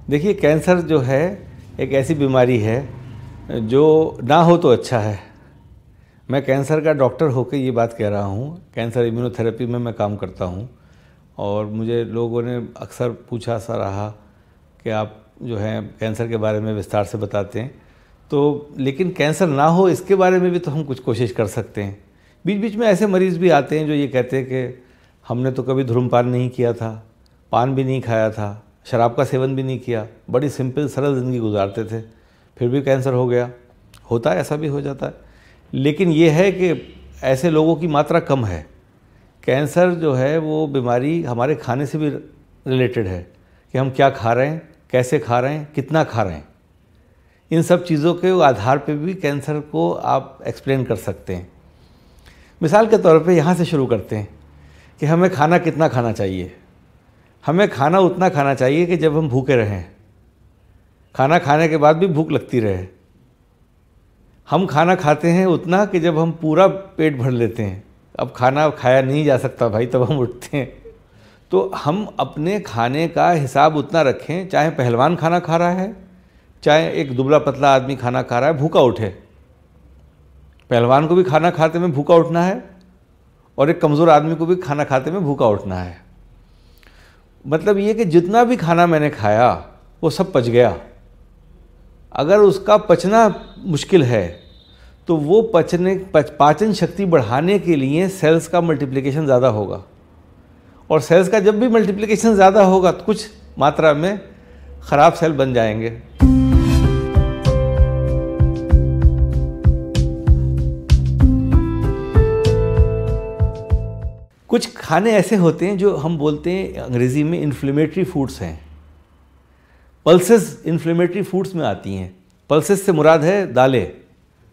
देखिए, कैंसर जो है एक ऐसी बीमारी है जो ना हो तो अच्छा है। मैं कैंसर का डॉक्टर होकर ये बात कह रहा हूँ। कैंसर इम्यूनोथेरेपी में मैं काम करता हूँ और मुझे लोगों ने अक्सर पूछा सा रहा कि आप जो है कैंसर के बारे में विस्तार से बताते हैं, तो लेकिन कैंसर ना हो इसके बारे में भी तो हम कुछ कोशिश कर सकते हैं। बीच बीच में ऐसे मरीज़ भी आते हैं जो ये कहते हैं कि हमने तो कभी धूम्रपान नहीं किया था, पान भी नहीं खाया था, शराब का सेवन भी नहीं किया, बड़ी सिंपल सरल ज़िंदगी गुजारते थे, फिर भी कैंसर हो गया। होता है, ऐसा भी हो जाता है, लेकिन ये है कि ऐसे लोगों की मात्रा कम है। कैंसर जो है वो बीमारी हमारे खाने से भी रिलेटेड है कि हम क्या खा रहे हैं, कैसे खा रहे हैं, कितना खा रहे हैं। इन सब चीज़ों के आधार पे भी कैंसर को आप एक्सप्लेन कर सकते हैं। मिसाल के तौर पे यहाँ से शुरू करते हैं कि हमें खाना कितना खाना चाहिए। हमें खाना उतना खाना चाहिए कि जब हम भूखे रहें, खाना खाने के बाद भी भूख लगती रहे। हम खाना खाते हैं उतना कि जब हम पूरा पेट भर लेते हैं। अब खाना खाया नहीं जा सकता भाई, तब हम उठते हैं। तो हम अपने खाने का हिसाब उतना रखें, चाहे पहलवान खाना खा रहा है, चाहे एक दुबला पतला आदमी खाना खा रहा है, भूखा उठे। पहलवान को भी खाना खाते में भूखा उठना है और एक कमज़ोर आदमी को भी खाना खाते में भूखा उठना है। मतलब ये कि जितना भी खाना मैंने खाया वो सब पच गया। अगर उसका पचना मुश्किल है तो वो पाचन शक्ति बढ़ाने के लिए सेल्स का मल्टीप्लिकेशन ज़्यादा होगा, और सेल्स का जब भी मल्टीप्लिकेशन ज़्यादा होगा तो कुछ मात्रा में ख़राब सेल बन जाएंगे। कुछ खाने ऐसे होते हैं जो हम बोलते हैं अंग्रेज़ी में इन्फ्लेमेटरी फूड्स हैं। पल्सेस इन्फ्लेमेटरी फूड्स में आती हैं। पल्सेस से मुराद है दालें,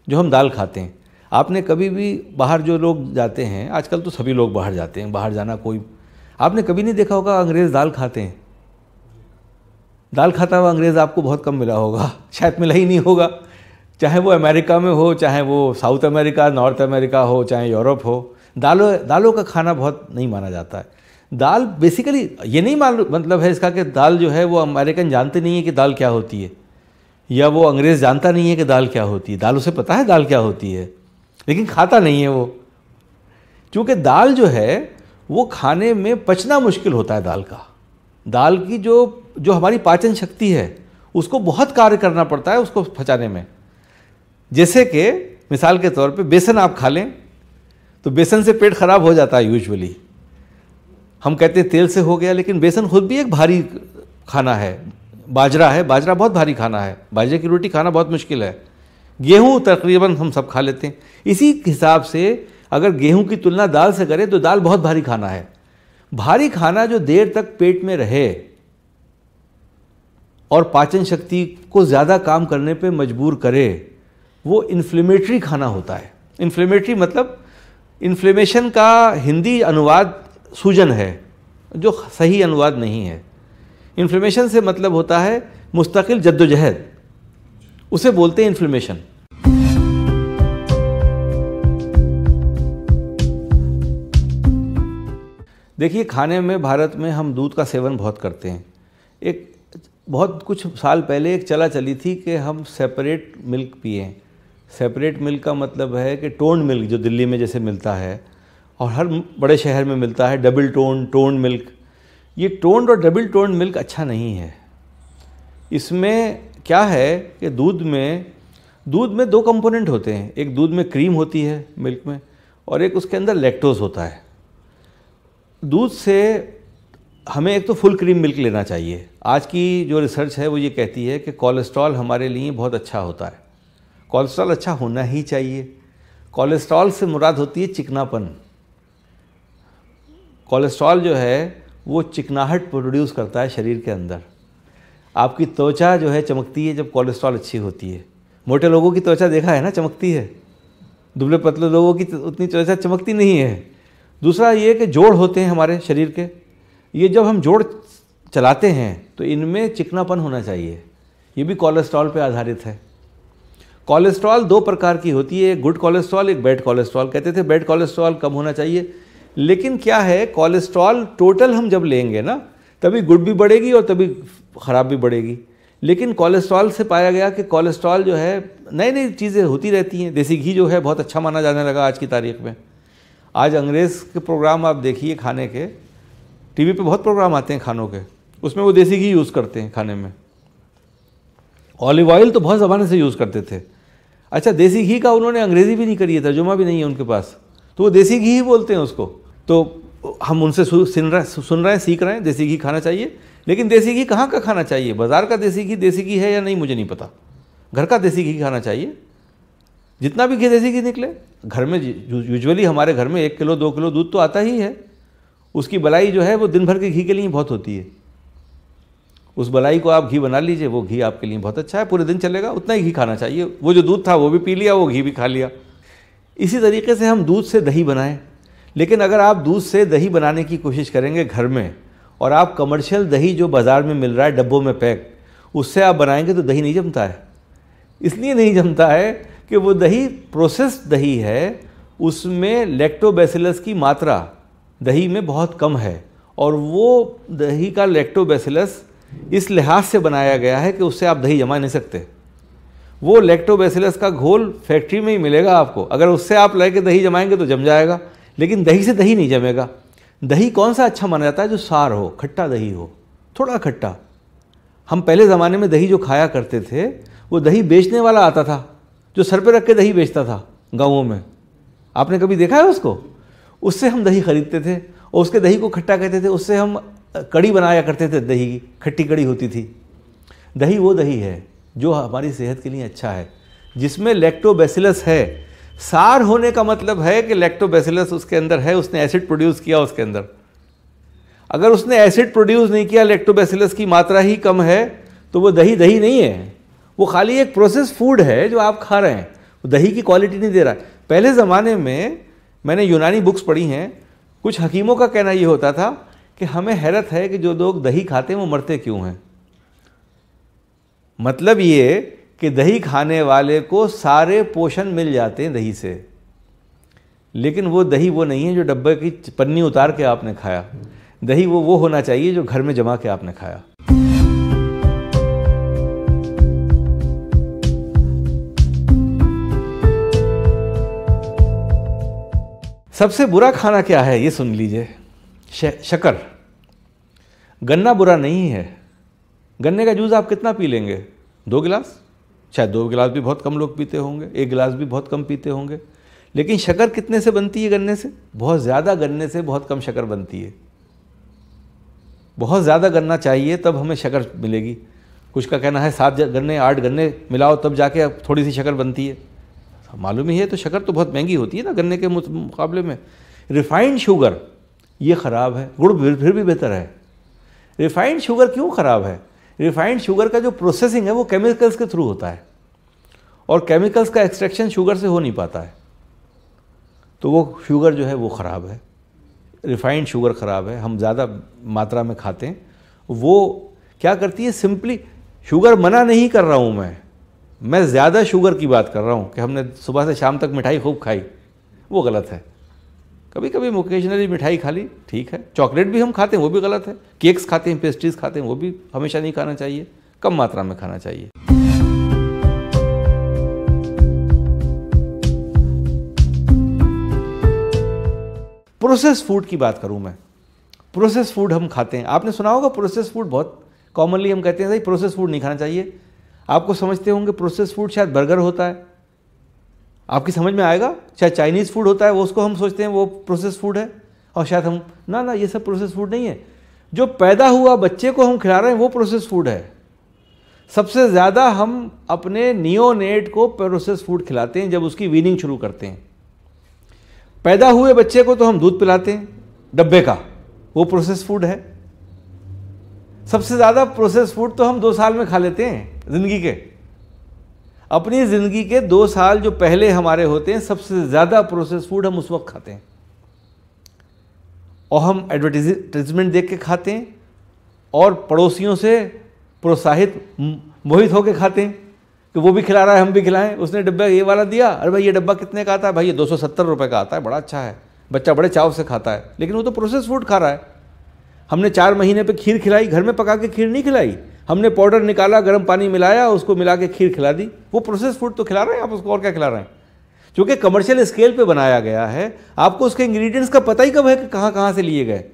जो हम दाल खाते हैं। आपने कभी भी बाहर जो लोग जाते हैं, आजकल तो सभी लोग बाहर जाते हैं, बाहर जाना कोई, आपने कभी नहीं देखा होगा अंग्रेज़ दाल खाते हैं। दाल खाता हुआ अंग्रेज़ आपको बहुत कम मिला होगा, शायद मिला ही नहीं होगा। चाहे वो अमेरिका में हो, चाहे वो साउथ अमेरिका, नॉर्थ अमेरिका हो, चाहे यूरोप हो, दालों का खाना बहुत नहीं माना जाता है। दाल बेसिकली ये नहीं मतलब है इसका कि दाल जो है वो अमेरिकन जानते नहीं है कि दाल क्या होती है, या वो अंग्रेज़ जानता नहीं है कि दाल क्या होती है। दाल उसे पता है दाल क्या होती है, लेकिन खाता नहीं है वो, क्योंकि दाल जो है वो खाने में पचना मुश्किल होता है। दाल की जो हमारी पाचन शक्ति है उसको बहुत कार्य करना पड़ता है उसको पचाने में। जैसे कि मिसाल के तौर पे बेसन आप खा लें तो बेसन से पेट खराब हो जाता है यूजुअली। हम कहते हैं तेल से हो गया, लेकिन बेसन खुद भी एक भारी खाना है। बाजरा बहुत भारी खाना है, बाजरे की रोटी खाना बहुत मुश्किल है। गेहूँ तकरीबन हम सब खा लेते हैं। इसी हिसाब से अगर गेहूँ की तुलना दाल से करें तो दाल बहुत भारी खाना है। भारी खाना जो देर तक पेट में रहे और पाचन शक्ति को ज़्यादा काम करने पे मजबूर करे, वो इन्फ्लेमेटरी खाना होता है। इन्फ्लेमेटरी मतलब इन्फ्लेमेशन का हिंदी अनुवाद सूजन है, जो सही अनुवाद नहीं है। इन्फ्लेमेशन से मतलब होता है मुस्तकिल जद्दोजहद, उसे बोलते हैं इन्फ्लेमेशन। देखिए, खाने में भारत में हम दूध का सेवन बहुत करते हैं। एक बहुत कुछ साल पहले एक चली थी कि हम सेपरेट मिल्क पिएं। सेपरेट मिल्क का मतलब है कि टोन्ड मिल्क जो दिल्ली में जैसे मिलता है और हर बड़े शहर में मिलता है, डबल टोन्ड मिल्क। ये टोन्ड और डबल टोन्ड मिल्क अच्छा नहीं है। इसमें क्या है कि दूध में दो कंपोनेंट होते हैं। एक दूध में क्रीम होती है मिल्क में, और एक उसके अंदर लैक्टोज होता है। दूध से हमें एक तो फुल क्रीम मिल्क लेना चाहिए। आज की जो रिसर्च है वो ये कहती है कि कोलेस्ट्रॉल हमारे लिए बहुत अच्छा होता है। कोलेस्ट्रॉल अच्छा होना ही चाहिए। कोलेस्ट्रॉल से मुराद होती है चिकनापन। कोलेस्ट्रॉल जो है वो चिकनाहट प्रोड्यूस करता है शरीर के अंदर। आपकी त्वचा जो है चमकती है जब कोलेस्ट्रॉल अच्छी होती है। मोटे लोगों की त्वचा देखा है ना, चमकती है। दुबले पतले लोगों की उतनी त्वचा चमकती नहीं है। दूसरा ये कि जोड़ होते हैं हमारे शरीर के, ये जब हम जोड़ चलाते हैं तो इनमें चिकनापन होना चाहिए। ये भी कोलेस्ट्रॉल पे आधारित है। कोलेस्ट्रॉल दो प्रकार की होती है, एक गुड कोलेस्ट्रॉल, एक बैड कोलेस्ट्रॉल। कहते थे बैड कोलेस्ट्रॉल कम होना चाहिए, लेकिन क्या है, कोलेस्ट्रॉल टोटल हम जब लेंगे ना तभी गुड भी बढ़ेगी और तभी ख़राब भी बढ़ेगी। लेकिन कोलेस्ट्रॉल से पाया गया कि कोलेस्ट्रॉल जो है, नई नई चीज़ें होती रहती हैं। देसी घी जो है बहुत अच्छा माना जाने लगा आज की तारीख में। आज अंग्रेज़ के प्रोग्राम आप देखिए खाने के, टीवी पे बहुत प्रोग्राम आते हैं खानों के, उसमें वो देसी घी यूज़ करते हैं खाने में। ऑलिव ऑयल तो बहुत ज़माने से यूज़ करते थे। अच्छा, देसी घी का उन्होंने अंग्रेज़ी भी नहीं करी है, तर्जुमा भी नहीं है उनके पास, तो वो देसी घी ही बोलते हैं उसको। तो हम उनसे सुन रहे हैं, सीख रहे हैं, देसी घी खाना चाहिए। लेकिन देसी घी कहाँ का खाना चाहिए? बाज़ार का देसी घी है या नहीं मुझे नहीं पता। घर का देसी घी खाना चाहिए। जितना भी घी देसी घी निकले, घर में यूजुअली हमारे घर में 1 किलो 2 किलो दूध तो आता ही है। उसकी बलाई जो है वो दिन भर के घी के लिए बहुत होती है। उस बलाई को आप घी बना लीजिए, वो घी आपके लिए बहुत अच्छा है, पूरे दिन चलेगा। उतना ही घी खाना चाहिए। वो जो दूध था वो भी पी लिया, वो घी भी खा लिया। इसी तरीके से हम दूध से दही बनाएं। लेकिन अगर आप दूध से दही बनाने की कोशिश करेंगे घर में, और आप कमर्शियल दही जो बाज़ार में मिल रहा है डब्बों में पैक, उससे आप बनाएंगे तो दही नहीं जमता है। इसलिए नहीं जमता है कि वो दही प्रोसेस्ड दही है, उसमें लैक्टोबैसिलस की मात्रा दही में बहुत कम है। और वो दही का लैक्टोबैसिलस इस लिहाज से बनाया गया है कि उससे आप दही जमा नहीं सकते। वो लैक्टोबैसिलस का घोल फैक्ट्री में ही मिलेगा आपको। अगर उससे आप लेके दही जमाएंगे तो जम जाएगा, लेकिन दही से दही नहीं जमेगा। दही कौन सा अच्छा माना जाता है? जो सार हो, खट्टा दही हो, थोड़ा खट्टा। हम पहले ज़माने में दही जो खाया करते थे, वो दही बेचने वाला आता था, जो सर पे रख के दही बेचता था गाँवों में। आपने कभी देखा है उसको? उससे हम दही खरीदते थे और उसके दही को खट्टा कहते थे। उससे हम कड़ी बनाया करते थे, दही की खट्टी कड़ी होती थी। दही वो दही है जो हमारी सेहत के लिए अच्छा है, जिसमें लैक्टोबैसिलस है। सार होने का मतलब है कि लैक्टोबैसिलस उसके अंदर है, उसने एसिड प्रोड्यूस किया उसके अंदर। अगर उसने एसिड प्रोड्यूस नहीं किया, लैक्टोबैसिलस की मात्रा ही कम है, तो वो दही दही नहीं है। वो खाली एक प्रोसेस फूड है जो आप खा रहे हैं, वो दही की क्वालिटी नहीं दे रहा है। पहले ज़माने में मैंने यूनानी बुक्स पढ़ी हैं, कुछ हकीमों का कहना ये होता था कि हमें हैरत है कि जो लोग दही खाते हैं वो मरते क्यों हैं। मतलब ये कि दही खाने वाले को सारे पोषण मिल जाते हैं दही से, लेकिन वो दही वो नहीं है जो डब्बे की पन्नी उतार के आपने खाया। दही वो होना चाहिए जो घर में जमा के आपने खाया। सबसे बुरा खाना क्या है ये सुन लीजिए, शक्कर। गन्ना बुरा नहीं है। गन्ने का जूस आप कितना पी लेंगे? 2 गिलास, शायद 2 गिलास भी बहुत कम लोग पीते होंगे, 1 गिलास भी बहुत कम पीते होंगे। लेकिन शक्कर कितने से बनती है? गन्ने से। बहुत ज़्यादा गन्ने से बहुत कम शक्कर बनती है। बहुत ज़्यादा गन्ना चाहिए तब हमें शक्कर मिलेगी। कुछ का कहना है 7 गन्ने 8 गन्ने मिलाओ तब जाके थोड़ी सी शक्कर बनती है। मालूम ही है, तो शक्कर तो बहुत महंगी होती है ना गन्ने के मुकाबले में। रिफाइंड शुगर ये ख़राब है, गुड़ फिर भी बेहतर है। रिफाइंड शुगर क्यों ख़राब है? रिफाइंड शुगर का जो प्रोसेसिंग है वो केमिकल्स के थ्रू होता है, और केमिकल्स का एक्सट्रैक्शन शुगर से हो नहीं पाता है, तो वो शुगर जो है वो ख़राब है। रिफाइंड शुगर ख़राब है, हम ज़्यादा मात्रा में खाते हैं। वो क्या करती है? सिंपली, शुगर मना नहीं कर रहा हूँ मैं ज़्यादा शुगर की बात कर रहा हूँ कि हमने सुबह से शाम तक मिठाई खूब खाई, वो गलत है। कभी कभी ओकेजनली मिठाई खा ली, ठीक है। चॉकलेट भी हम खाते हैं, वो भी गलत है। केक्स खाते हैं, पेस्ट्रीज खाते हैं, वो भी हमेशा नहीं खाना चाहिए, कम मात्रा में खाना चाहिए। प्रोसेस फूड की बात करूं मैं, प्रोसेस फूड हम खाते हैं। आपने सुना होगा प्रोसेस फूड, बहुत कॉमनली हम कहते हैं भाई प्रोसेस फूड नहीं खाना चाहिए। आपको समझते होंगे प्रोसेस फूड शायद बर्गर होता है, आपकी समझ में आएगा। शायद चाइनीज़ फूड होता है, वो उसको हम सोचते हैं वो प्रोसेस फूड है, और शायद हम ना ये सब प्रोसेस फूड नहीं है। जो पैदा हुआ बच्चे को हम खिला रहे हैं वो प्रोसेस फूड है। सबसे ज़्यादा हम अपने नियोनेट को प्रोसेस फूड खिलाते हैं जब उसकी वीनिंग शुरू करते हैं। पैदा हुए बच्चे को तो हम दूध पिलाते हैं डब्बे का, वो प्रोसेस फूड है। सबसे ज़्यादा प्रोसेस फूड तो हम 2 साल में खा लेते हैं ज़िंदगी के। अपनी ज़िंदगी के 2 साल जो पहले हमारे होते हैं, सबसे ज़्यादा प्रोसेस फूड हम उस वक्त खाते हैं, और हम एडवर्टीजमेंट देख के खाते हैं, और पड़ोसियों से प्रोत्साहित मोहित होकर खाते हैं कि वो भी खिला रहा है हम भी खिलाएं। उसने डब्बा ये वाला दिया, अरे भाई ये डब्बा कितने का आता है? भाई ये 270 रुपये का आता है, बड़ा अच्छा है, बच्चा बड़े चाव से खाता है। लेकिन वो तो प्रोसेस फूड खा रहा है। हमने 4 महीने पे खीर खिलाई, घर में पका के खीर नहीं खिलाई, हमने पाउडर निकाला, गर्म पानी मिलाया, उसको मिला के खीर खिला दी। वो प्रोसेस फूड तो खिला रहे हैं आप उसको, और क्या खिला रहे हैं? क्योंकि कमर्शियल स्केल पे बनाया गया है, आपको उसके इंग्रेडिएंट्स का पता ही कब है कि कहाँ कहाँ से लिए गए,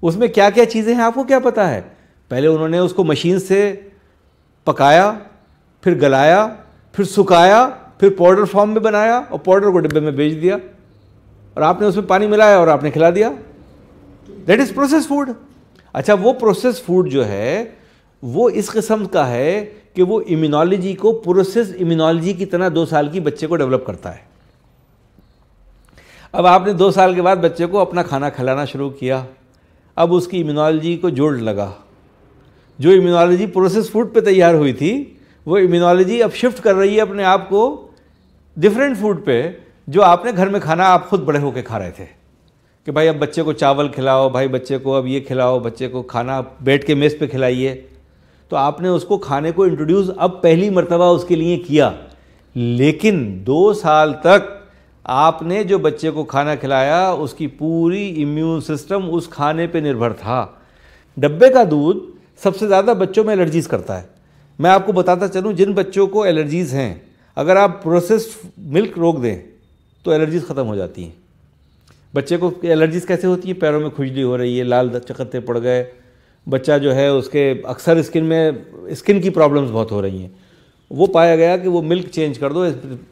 उसमें क्या क्या चीज़ें हैं आपको क्या पता है? पहले उन्होंने उसको मशीन से पकाया, फिर गलाया, फिर सुखाया, फिर पाउडर फॉर्म में बनाया और पाउडर को डिब्बे में बेच दिया, और आपने उसमें पानी मिलाया और आपने खिला दिया। That is process food. अच्छा, वो प्रोसेस फूड जो है वो इस किस्म का है कि वो इम्यूनोलॉजी को प्रोसेस इम्यूनोलॉजी की तरह 2 साल की बच्चे को डेवलप करता है। अब आपने 2 साल के बाद बच्चे को अपना खाना खिलाना शुरू किया, अब उसकी इम्यूनोलॉजी को जोड़ लगा। जो इम्यूनोलॉजी प्रोसेस फूड पे तैयार हुई थी, वो इम्यूनोलॉजी अब शिफ्ट कर रही है अपने आप को डिफरेंट फूड पे, जो आपने घर में खाना आप खुद बड़े होके खा रहे थे कि भाई अब बच्चे को चावल खिलाओ, भाई बच्चे को अब ये खिलाओ, बच्चे को खाना बैठ के मेज़ पे खिलाइए। तो आपने उसको खाने को इंट्रोड्यूस अब पहली मर्तबा उसके लिए किया, लेकिन 2 साल तक आपने जो बच्चे को खाना खिलाया उसकी पूरी इम्यून सिस्टम उस खाने पे निर्भर था। डब्बे का दूध सबसे ज़्यादा बच्चों में एलर्जीज़ करता है। मैं आपको बताता चलूँ, जिन बच्चों को एलर्जीज़ हैं, अगर आप प्रोसेस्ड मिल्क रोक दें तो एलर्जीज़ ख़त्म हो जाती हैं। बच्चे को एलर्जीज़ कैसे होती है? पैरों में खुजली हो रही है, लाल चकत्ते पड़ गए, बच्चा जो है उसके अक्सर स्किन की प्रॉब्लम्स बहुत हो रही हैं। वो पाया गया कि वो मिल्क चेंज कर दो,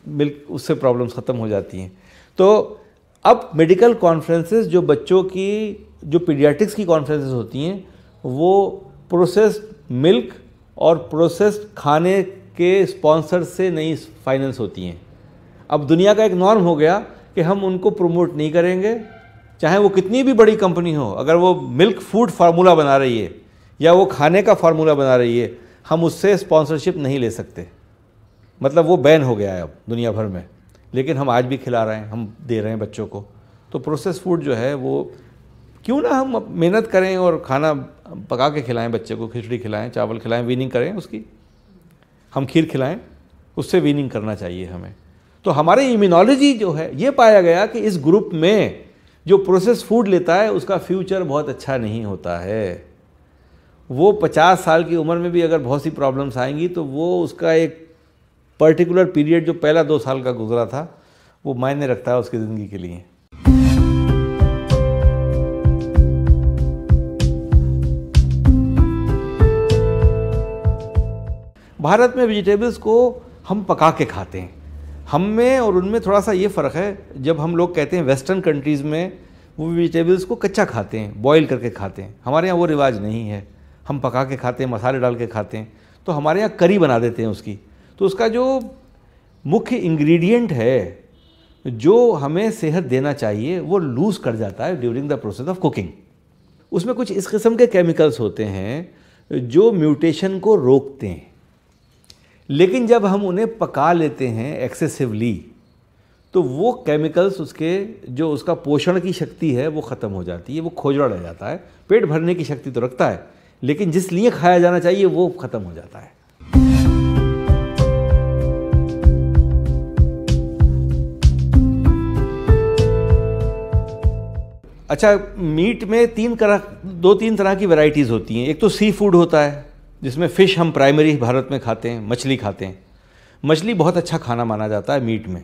मिल्क उससे प्रॉब्लम्स ख़त्म हो जाती हैं। तो अब मेडिकल कॉन्फ्रेंसेस जो बच्चों की, जो पीडियाट्रिक्स की कॉन्फ्रेंसेस होती हैं, वो प्रोसेस्ड मिल्क और प्रोसेस्ड खाने के स्पॉन्सर से नहीं फाइनेंस होती हैं। अब दुनिया का एक नॉर्म हो गया कि हम उनको प्रमोट नहीं करेंगे, चाहे वो कितनी भी बड़ी कंपनी हो। अगर वो मिल्क फूड फार्मूला बना रही है या वो खाने का फार्मूला बना रही है, हम उससे स्पॉन्सरशिप नहीं ले सकते। मतलब वो बैन हो गया है अब दुनिया भर में, लेकिन हम आज भी खिला रहे हैं, हम दे रहे हैं बच्चों को। तो प्रोसेस फूड जो है वो क्यों ना हम मेहनत करें और खाना पका के खिलाएं बच्चे को, खिचड़ी खिलाएं, चावल खिलाएं, वीनिंग करें उसकी, हम खीर खिलाएं, उससे वीनिंग करना चाहिए हमें। तो हमारी इम्यूनोलॉजी जो है, ये पाया गया कि इस ग्रुप में जो प्रोसेस फूड लेता है उसका फ्यूचर बहुत अच्छा नहीं होता है। वो 50 साल की उम्र में भी अगर बहुत सी प्रॉब्लम्स आएंगी तो वो उसका एक पर्टिकुलर पीरियड जो पहला 2 साल का गुजरा था वो मायने रखता है उसकी ज़िंदगी के लिए। भारत में वेजिटेबल्स को हम पका के खाते हैं। हम में और उनमें थोड़ा सा ये फ़र्क है। जब हम लोग कहते हैं वेस्टर्न कंट्रीज़ में वो वेजिटेबल्स को कच्चा खाते हैं, बॉईल करके खाते हैं, हमारे यहाँ वो रिवाज नहीं है। हम पका के खाते हैं, मसाले डाल के खाते हैं। तो हमारे यहाँ करी बना देते हैं उसकी। तो उसका जो मुख्य इंग्रेडिएंट है जो हमें सेहत देना चाहिए वो लूज़ कर जाता है during the process of cooking. उसमें कुछ इस किस्म के केमिकल्स होते हैं जो म्यूटेशन को रोकते हैं, लेकिन जब हम उन्हें पका लेते हैं एक्सेसिवली तो वो केमिकल्स उसके जो उसका पोषण की शक्ति है वो ख़त्म हो जाती है, वो खोजड़ा रह जाता है। पेट भरने की शक्ति तो रखता है, लेकिन जिस लिए खाया जाना चाहिए वो ख़त्म हो जाता है। अच्छा, मीट में 2-3 तरह की वैरायटीज़ होती हैं। एक तो सी फूड होता है जिसमें फ़िश हम प्राइमरी भारत में खाते हैं, मछली खाते हैं। मछली बहुत अच्छा खाना माना जाता है मीट में।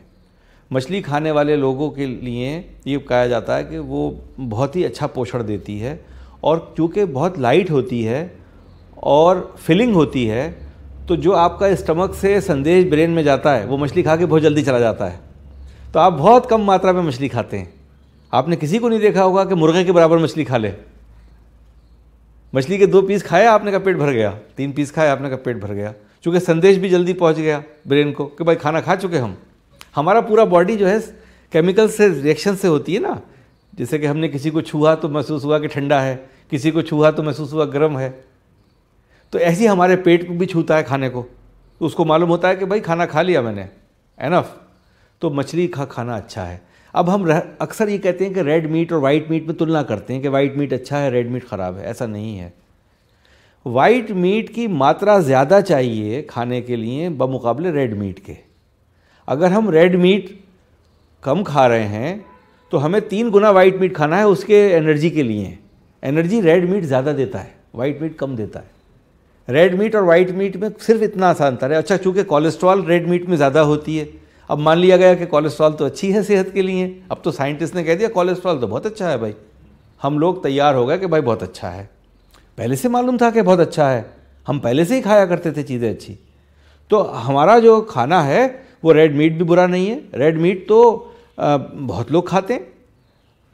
मछली खाने वाले लोगों के लिए ये कहा जाता है कि वो बहुत ही अच्छा पोषण देती है, और क्योंकि बहुत लाइट होती है और फिलिंग होती है, तो जो आपका स्टमक से संदेश ब्रेन में जाता है वो मछली खा के बहुत जल्दी चला जाता है। तो आप बहुत कम मात्रा में मछली खाते हैं। आपने किसी को नहीं देखा होगा कि मुर्गे के बराबर मछली खा ले। मछली के 2 पीस खाया, आपने का पेट भर गया। 3 पीस खाया, आपने का पेट भर गया, क्योंकि संदेश भी जल्दी पहुंच गया ब्रेन को कि भाई खाना खा चुके हम। हमारा पूरा बॉडी जो है केमिकल से रिएक्शन से होती है ना। जैसे कि हमने किसी को छुआ तो महसूस हुआ कि ठंडा है, किसी को छुआ तो महसूस हुआ गर्म है। तो ऐसे ही हमारे पेट भी छूता है खाने को, तो उसको मालूम होता है कि भाई खाना खा लिया मैंने, एनफ। तो मछली का खाना अच्छा है। अब हम अक्सर ये कहते हैं कि रेड मीट और वाइट मीट में तुलना करते हैं कि वाइट मीट अच्छा है, रेड मीट ख़राब है। ऐसा नहीं है। वाइट मीट की मात्रा ज़्यादा चाहिए खाने के लिए बमुकाबले रेड मीट के। अगर हम रेड मीट कम खा रहे हैं तो हमें 3 गुना वाइट मीट खाना है उसके एनर्जी के लिए। एनर्जी रेड मीट ज़्यादा देता है, वाइट मीट कम देता है। रेड मीट और वाइट मीट में सिर्फ इतना सा अंतर है। अच्छा, चूँकि कोलेस्ट्रॉल रेड मीट में ज़्यादा होती है, अब मान लिया गया कि कोलेस्ट्रॉल तो अच्छी है सेहत के लिए, अब तो साइंटिस्ट ने कह दिया कोलेस्ट्रॉल तो बहुत अच्छा है भाई, हम लोग तैयार हो गए कि भाई बहुत अच्छा है। पहले से मालूम था कि बहुत अच्छा है, हम पहले से ही खाया करते थे चीज़ें अच्छी। तो हमारा जो खाना है वो रेड मीट भी बुरा नहीं है। रेड मीट तो बहुत लोग खाते हैं।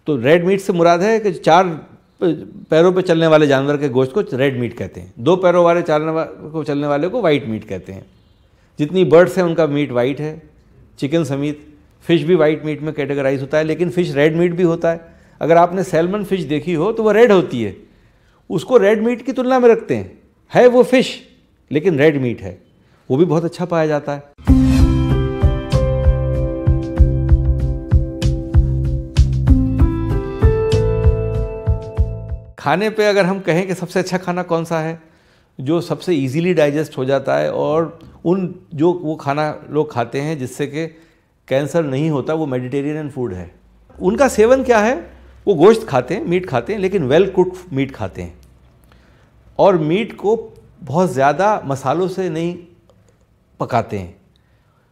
तो रेड मीट से मुराद है कि 4 पैरों पे चलने वाले जानवर के गोश्त को रेड मीट कहते हैं, 2 पैरों वाले चलने वाले को वाइट मीट कहते हैं। जितनी बर्ड्स हैं उनका मीट वाइट है, चिकन समेत। फ़िश भी वाइट मीट में कैटेगराइज होता है, लेकिन फ़िश रेड मीट भी होता है। अगर आपने सैल्मन फ़िश देखी हो तो वो रेड होती है, उसको रेड मीट की तुलना में रखते हैं। है वो फ़िश लेकिन रेड मीट है, वो भी बहुत अच्छा पाया जाता है। खाने पे अगर हम कहें कि सबसे अच्छा खाना कौन सा है, जो सबसे इजीली डाइजेस्ट हो जाता है और वो खाना लोग खाते हैं जिससे कि कैंसर नहीं होता, वो मेडिटेरियन फूड है। उनका सेवन क्या है, वो गोश्त खाते हैं, मीट खाते हैं, लेकिन वेल कुक्ड मीट खाते हैं और मीट को बहुत ज़्यादा मसालों से नहीं पकाते हैं।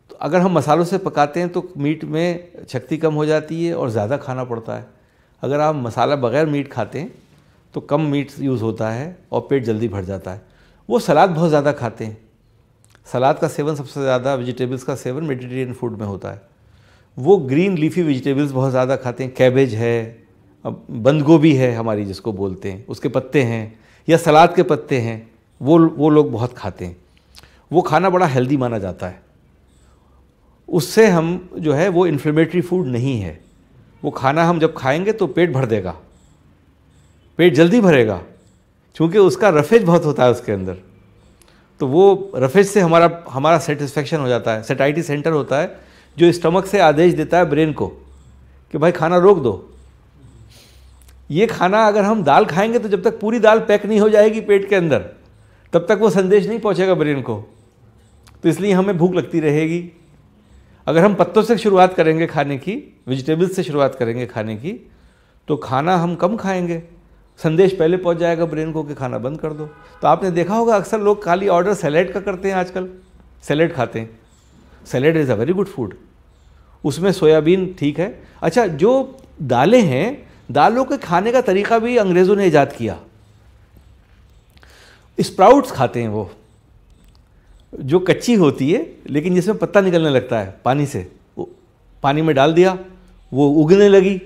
तो अगर हम मसालों से पकाते हैं तो मीट में शक्ति कम हो जाती है और ज़्यादा खाना पड़ता है। अगर आप मसाला बग़ैर मीट खाते हैं तो कम मीट यूज़ होता है और पेट जल्दी भर जाता है। वो सलाद बहुत ज़्यादा खाते हैं, सलाद का सेवन सबसे ज़्यादा, वेजिटेबल्स का सेवन मेडिटेरियन फूड में होता है। वो ग्रीन लीफी वेजिटेबल्स बहुत ज़्यादा खाते हैं, कैबेज है, बंद गोभी है हमारी जिसको बोलते हैं, उसके पत्ते हैं, या सलाद के पत्ते हैं, वो लोग बहुत खाते हैं। वो खाना बड़ा हेल्दी माना जाता है। उससे हम जो है वो इन्फ्लेमेटरी फूड नहीं है। वो खाना हम जब खाएंगे तो पेट भर देगा, पेट जल्दी भरेगा, क्योंकि उसका रफेज बहुत होता है उसके अंदर। तो वो रफेज से हमारा सेटिस्फेक्शन हो जाता है। सेटाइटी सेंटर होता है जो स्टमक से आदेश देता है ब्रेन को कि भाई खाना रोक दो। ये खाना अगर हम दाल खाएंगे तो जब तक पूरी दाल पैक नहीं हो जाएगी पेट के अंदर, तब तक वो संदेश नहीं पहुंचेगा ब्रेन को। तो इसलिए हमें भूख लगती रहेगी। अगर हम पत्तों से शुरुआत करेंगे खाने की, वेजिटेबल्स से शुरुआत करेंगे खाने की, तो खाना हम कम खाएंगे, संदेश पहले पहुंच जाएगा ब्रेन को कि खाना बंद कर दो। तो आपने देखा होगा अक्सर लोग खाली ऑर्डर सैलेड का करते हैं, आजकल सैलेड खाते हैं। Salad is a very good food, उसमें सोयाबीन ठीक है। अच्छा, जो दालें हैं, दालों के खाने का तरीका भी अंग्रेज़ों ने ईजाद किया। स्प्राउट्स खाते हैं वो, जो कच्ची होती है लेकिन जिसमें पत्ता निकलने लगता है पानी से, पानी में डाल दिया, वो उगने लगी,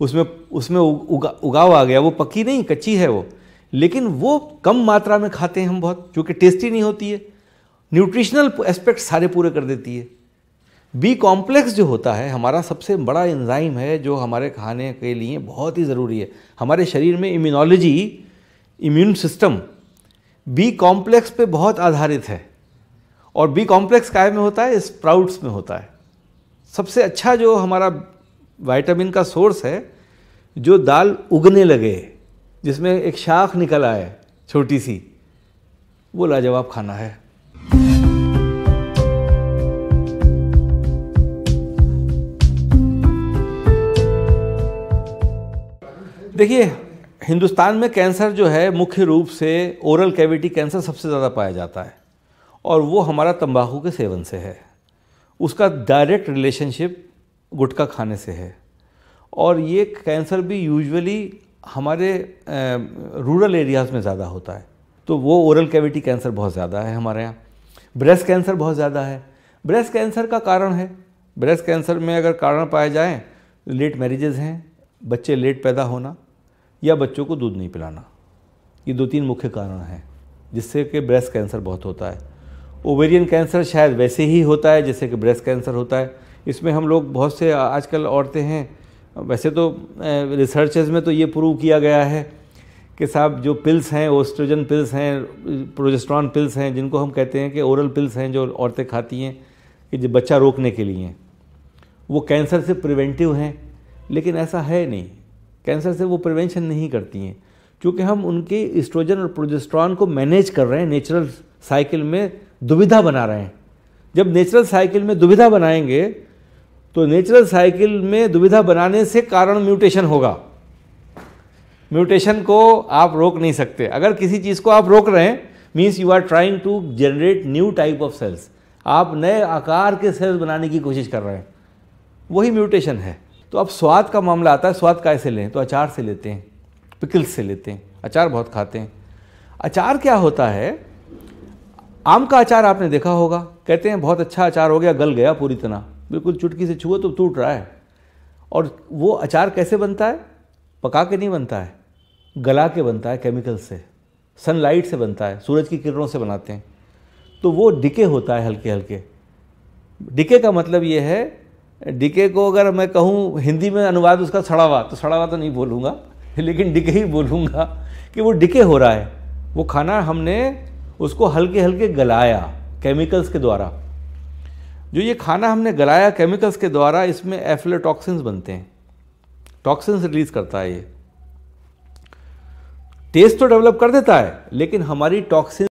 उसमें उगाव आ गया। वो पकी नहीं, कच्ची है वो, लेकिन वो कम मात्रा में खाते हैं हम बहुत, क्योंकि टेस्टी नहीं होती है। न्यूट्रिशनल एस्पेक्ट सारे पूरे कर देती है। बी कॉम्प्लेक्स जो होता है हमारा सबसे बड़ा एंजाइम है, जो हमारे खाने के लिए बहुत ही ज़रूरी है। हमारे शरीर में immunology, immune system B complex पे बहुत आधारित है। और बी कॉम्प्लेक्स काय में होता है, स्प्राउट्स में होता है। सबसे अच्छा जो हमारा विटामिन का सोर्स है, जो दाल उगने लगे, जिसमें एक शाख निकल आए छोटी सी, वो लाजवाब खाना है। देखिए, हिंदुस्तान में कैंसर जो है मुख्य रूप से ओरल कैविटी कैंसर सबसे ज़्यादा पाया जाता है, और वो हमारा तंबाकू के सेवन से है। उसका डायरेक्ट रिलेशनशिप गुटखा खाने से है। और ये कैंसर भी यूजुअली हमारे रूरल एरियाज़ में ज़्यादा होता है। तो वो ओरल कैविटी कैंसर बहुत ज़्यादा है हमारे यहाँ। ब्रेस्ट कैंसर बहुत ज़्यादा है। ब्रेस्ट कैंसर का कारण है, ब्रेस्ट कैंसर में अगर कारण पाए जाएँ, लेट मैरिजेज़ हैं, बच्चे लेट पैदा होना, या बच्चों को दूध नहीं पिलाना। ये 2-3 मुख्य कारण हैं जिससे कि ब्रेस्ट कैंसर बहुत होता है। ओवेरियन कैंसर शायद वैसे ही होता है जैसे कि ब्रेस्ट कैंसर होता है। इसमें हम लोग बहुत से आजकल औरतें हैं, वैसे तो रिसर्चेज में तो ये प्रूव किया गया है कि साहब जो पिल्स हैं, ओस्ट्रोजन पिल्स हैं, प्रोजेस्टेरॉन पिल्स हैं, जिनको हम कहते हैं कि ओरल पिल्स हैं, जो औरतें खाती हैं कि जो बच्चा रोकने के लिए, वो कैंसर से प्रिवेंटिव हैं। लेकिन ऐसा है नहीं, कैंसर से वो प्रिवेंशन नहीं करती हैं, क्योंकि हम उनके एस्ट्रोजन और प्रोजेस्टेरॉन को मैनेज कर रहे हैं, नेचुरल साइकिल में दुविधा बना रहे हैं। जब नेचुरल साइकिल में दुविधा बनाएंगे तो नेचुरल साइकिल में दुविधा बनाने से कारण म्यूटेशन होगा। म्यूटेशन को आप रोक नहीं सकते। अगर किसी चीज़ को आप रोक रहे हैं means you are trying to generate new type of cells, आप नए आकार के सेल्स बनाने की कोशिश कर रहे हैं, वही म्यूटेशन है। तो अब स्वाद का मामला आता है, स्वाद कैसे लें? तो अचार से लेते हैं, पिकल्स से लेते हैं, अचार बहुत खाते हैं। अचार क्या होता है, आम का अचार आपने देखा होगा, कहते हैं बहुत अच्छा अचार हो गया, गल गया पूरी तरह, बिल्कुल चुटकी से छुओ तो टूट रहा है। और वो अचार कैसे बनता है? पका के नहीं बनता है, गला के बनता है, केमिकल से, सनलाइट से बनता है, सूरज की किरणों से बनाते हैं। तो वो डिके होता है हल्के हल्के। डिके का मतलब ये है, डिके को अगर मैं कहूँ हिंदी में अनुवाद उसका सड़ा हुआ, तो सड़ा हुआ तो नहीं बोलूँगा, लेकिन डिके ही बोलूँगा कि वो डिके हो रहा है। वो खाना हमने उसको हल्के हल्के गलाया केमिकल्स के द्वारा। जो ये खाना हमने गलाया केमिकल्स के द्वारा, इसमें एफ्लोटॉक्सिन्स बनते हैं, टॉक्सिन्स रिलीज करता है। ये टेस्ट तो डेवलप कर देता है, लेकिन हमारी टॉक्सिन